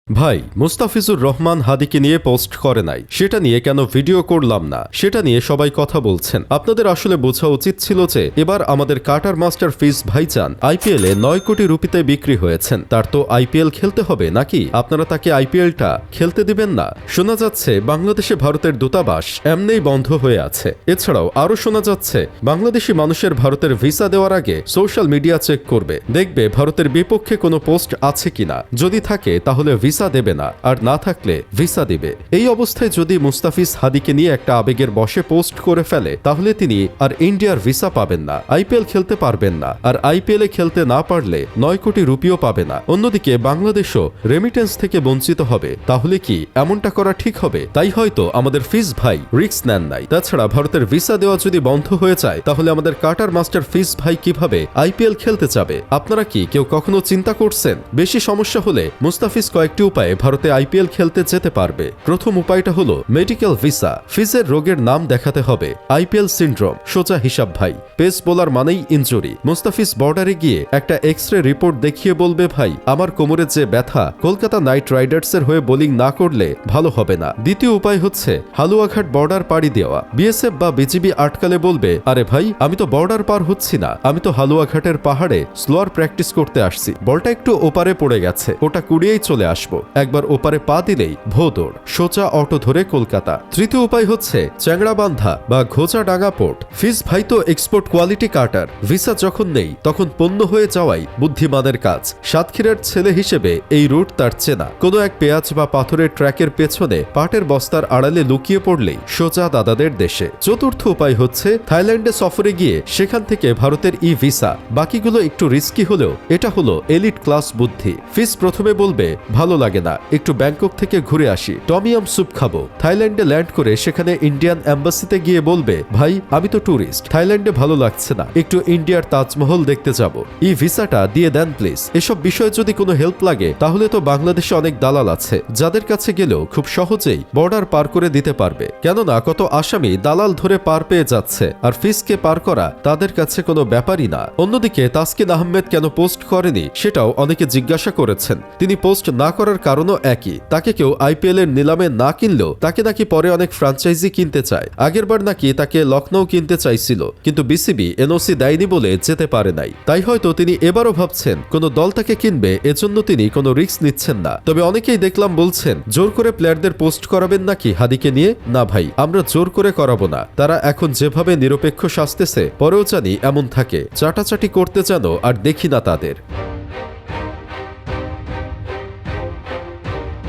ভাই মুস্তাফিজুর রহমান হাদিকে নিয়ে পোস্ট করে নাই, সেটা নিয়ে কেন ভিডিও করলাম না, সেটা নিয়ে সবাই কথা বলছেন। আপনাদের আসলে বোঝা উচিত ছিল যে এবার আমাদের কাটার মাস্টার ফিজ ভাইজান আইপিএলে 9 কোটি রুপিতে বিক্রি হয়েছেন। তার তো আইপিএল খেলতে হবে নাকি? আপনারা তাকে আইপিএলটা খেলতে দিবেন না? শোনা যাচ্ছে বাংলাদেশে ভারতের দূতাবাস এমনিই বন্ধ হয়ে আছে। এছাড়াও আরও শোনা যাচ্ছে বাংলাদেশি মানুষের ভারতের ভিসা দেওয়ার আগে সোশ্যাল মিডিয়া চেক করবে, দেখবে ভারতের বিপক্ষে কোনো পোস্ট আছে কিনা। যদি থাকে তাহলে ভিসা দেবে না, আর না থাকলে ভিসা দিবে। এই অবস্থায় যদি মুস্তাফিজ হাদিকে নিয়ে একটা আবেগের বশে পোস্ট করে ফেলে, তাহলে তিনি আর ইন্ডিয়ার ভিসা পাবেন না, আইপিএল খেলতে পারবেন না, আর আইপিএলে খেলতে না পারলে 9 কোটি রুপিও পাবে না। অন্যদিকে বাংলাদেশও রেমিটেন্স থেকে বঞ্চিত হবে। তাহলে কি এমনটা করা ঠিক হবে? তাই হয়তো আমাদের ফিজ ভাই রিস্ক নেন নাই। তাছাড়া ভারতের ভিসা দেওয়া যদি বন্ধ হয়ে যায়, তাহলে আমাদের কাটার মাস্টার ফিজ ভাই কিভাবে আইপিএল খেলতে যাবে? আপনারা কি কেউ কখনো চিন্তা করছেন? বেশি সমস্যা হলে মুস্তাফিজ কয়েকটি উপায়ে ভারতে আইপিএল খেলতে যেতে পারবে। প্রথম উপায়টা হলো মেডিকেল ভিসা। ফিজের রোগের নাম দেখাতে হবে আইপিএল সিন্ড্রোম। সোজা হিসাব ভাই, পেস বোলার মানেই ইনজুরি। মুস্তাফিজ বর্ডারে গিয়ে একটা এক্সরে রিপোর্ট দেখিয়ে বলবে, ভাই আমার কোমরে যে ব্যথা, কলকাতা নাইট রাইডার্সের হয়ে বোলিং না করলে ভালো হবে না। দ্বিতীয় উপায় হচ্ছে হালুয়াঘাট বর্ডার পাড়ি দেওয়া। বিএসএফ বা বিজিবি আটকালে বলবে, আরে ভাই আমি তো বর্ডার পার হচ্ছি না, আমি তো হালুয়াঘাটের পাহাড়ে স্লোয়ার প্র্যাকটিস করতে আসছি, বলটা একটু ওপারে পড়ে গেছে, ওটা কুড়িয়েই চলে আসবো। একবার ওপারে পা দিলেই ভোদড়, সোজা অটো ধরে কলকাতা। তৃতীয় উপায় হচ্ছে চ্যাংড়াবান্ধা বা ঘোচাডাঙ্গা পোর্ট। ফিজ ভাই তো এক্সপোর্ট কোয়ালিটি কাটার, ভিসা যখন নেই তখন পণ্য হয়ে যাওয়াই বুদ্ধিমানের কাজ। সাতক্ষীরার ছেলে হিসেবে এই রুট তার চেনা। কোনো এক পেঁয়াজ বা পাথরের ট্র্যাকের পেছনে পাটের বস্তার আড়ালে লুকিয়ে পড়লেই সোজা দাদাদের দেশে। চতুর্থ উপায় হচ্ছে থাইল্যান্ডে সফরে গিয়ে সেখান থেকে ভারতের ই ভিসা। বাকিগুলো একটু রিস্কি হলেও এটা হলো এলিট ক্লাস বুদ্ধি। ফিজ প্রথমে বলবে, ভালো লাগে না, একটু ব্যাংকক থেকে ঘুরে আসি, টমিয়াম স্যুপ খাবো। থাইল্যান্ডে ল্যান্ড করে সেখানে ইন্ডিয়ান এম্বাসিতে গিয়ে বলবে, ভাই আমি তো ট্যুরিস্ট, থাইল্যান্ডে ভালো লাগছে না, একটু ইন্ডিয়ার তাজমহল দেখতে যাব, এই ভিসাটা দিয়ে দেন প্লিজ। এসব বিষয়ে যদি কোনো হেল্প লাগে, তাহলে তো বাংলাদেশে অনেক দালাল আছে যাদের কাছে গেলেও খুব সহজেই বর্ডার পার করে দিতে পারবে। কেননা কত আসামি দালাল ধরে পার পেয়ে যাচ্ছে, আর ফিজকে পার করা তাদের কাছে কোনো ব্যাপারই না। অন্যদিকে তাসকিন আহমেদ কেন পোস্ট করেনি সেটাও অনেকে জিজ্ঞাসা করেছেন। তিনি পোস্ট না করার কারণও একই, তাকে কেউ আইপিএল এর নিলামে না কিনলেও তাকে নাকি পরে অনেক ফ্র্যাঞ্চাইজি কিনতে চায়। আগেরবার নাকি তাকে লখনৌ কিনতে চাইছিল, কিন্তু বিসিবি এনওসি দেয়নি বলে যেতে পারে নাই। তাই হয়তো তিনি এবারও ভাবছেন কোনো দল তাকে কিনবে, এজন্য তিনি কোনো রিস্ক নিচ্ছেন না। তবে অনেকেই দেখলাম বলছেন, জোর করে প্লেয়ারদের পোস্ট করাবেন নাকি হাদিকে নিয়ে? না ভাই, আমরা জোর করে করাবো না। তারা এখন যেভাবে নিরপেক্ষ সাজতেছে, পরেও জানি এমন থাকে, চাটাচাটি করতে যেন আর দেখি না তাদের।